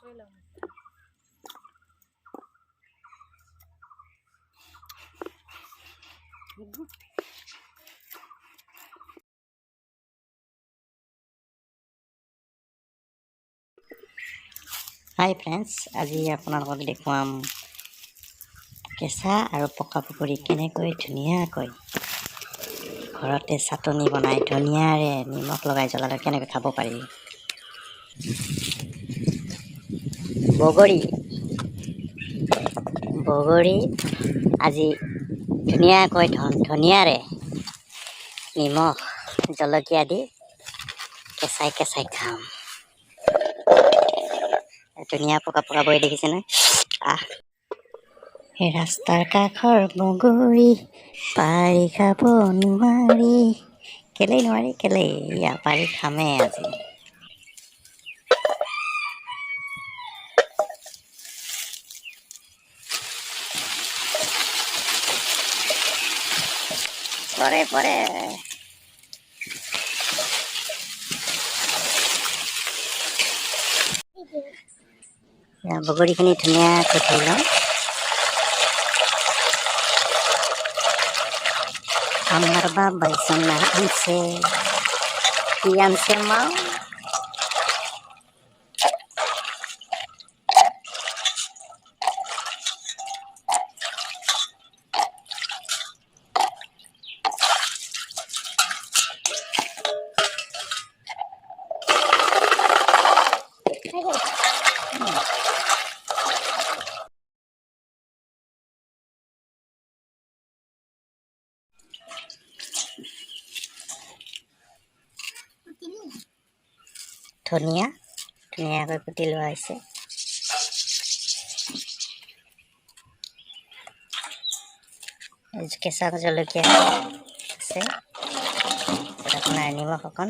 হাই friends, আজি আপোনালোকক দেখুৱাম কেঁচা আৰু পকা পকৰি কেনেকৈ ধুনীয়াকৈ ঘৰতে চাটনি বনাই ধনিয়াৰে নিমখ লগাই জ্বলালে কেনেকৈ খাব পাৰি। বগৰী আজি ধুনীয়াকৈ ধনিয়াৰে নিমখ জলকীয়া দি কেঁচাই খাম। ধুনীয়া পকা বগৰী দেখিছেনে? সেই ৰাস্তাৰ কাষৰ বগৰী পাৰি খাব নোৱাৰি। কেলেই নোৱাৰি? ইয়াৰ পাৰি খামেই আজি। পৰে বগৰীখিনি ধুনীয়াকৈ থৈ লওঁ। আমাৰ বাবাই সোনা আনছে, কি আনছে মা? ধুনীয়াকৈ কুটি লোৱা হৈছে। কেঁচা জলকীয়া আছে, আপোনাৰ নিমখ অকণ,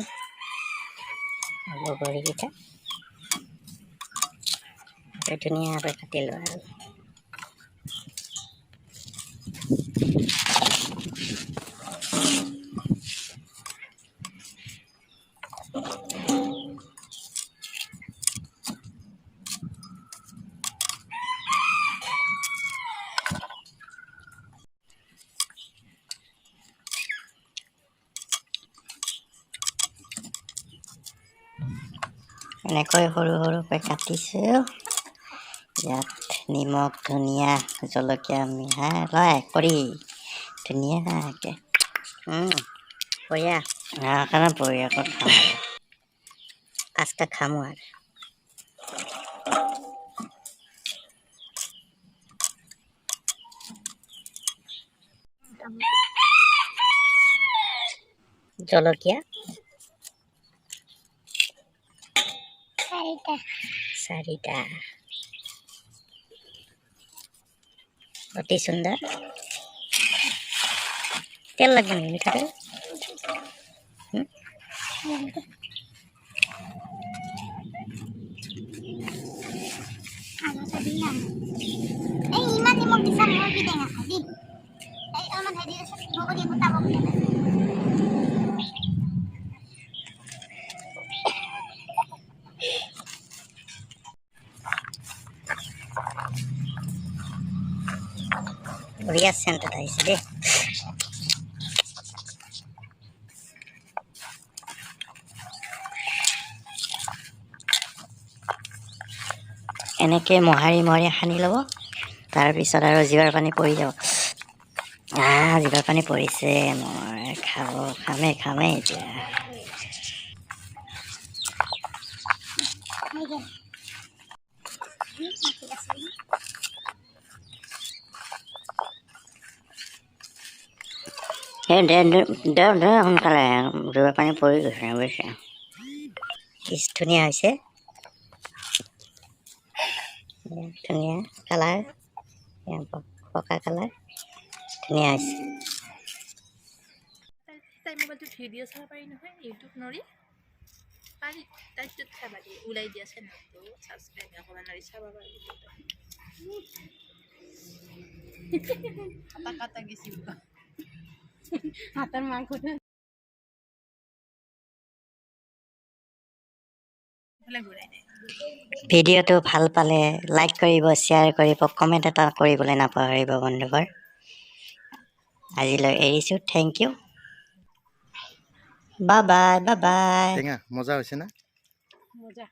বগৰীকেইটা ধুনীয়াকৈ কাটি লোৱা আৰু এনেকৈ সৰু সৰুকৈ কাটিছোঁ। ইয়াত নিমখ, ধনিয়া, জলকীয়া মিহলাই কৰি ধুনীয়াকৈ বঢ়িয়া কাৰণে বঢ়িয়াকৈ খাম আৰু আজকা খামো আৰু জলকীয়া চাৰিটা অতি সুন্দৰ। তেল লাগবে নেকি মিঠাতে? বঢ়িয়া চেণ্ট এটা আহিছে দেই। এনেকৈ মোহাৰি সানি ল'ব। তাৰপিছত আৰু জিভাৰ পানী পৰি যাব। জিভাৰ পানী পৰিছে মই খামেই এতিয়া। দে সোনকালে, জিভাৰ পানী পৰি গৈছে বুজিছে। কি ধুনীয়া হৈছে, ধুনীয়া কালাৰ, পকা কালাৰ ধুনীয়া হৈছে। তাই মোবাইলটোত ভিডিঅ' চাব পাৰি নহয়, ইউটিউব নৰি পাৰি। তাইটোত চাবা দি ওলাই দিয়া চেনেলটো ছাবস্ক্ৰাইব অকণমান নৰি চাব পাৰি। কাটা গেছি হাতৰ মাংস এইফালে ঘূৰাই দে ভিডিঅ'টো ভাল পালে লাইক কৰিব শ্বেয়াৰ কৰিব কমেণ্ট এটা কৰিবলৈ নাপাহৰিব বন্ধুবোৰ আজিলৈ এৰিছোঁ thank U bye bye bye bye টেঙা মজা হৈছে না মজা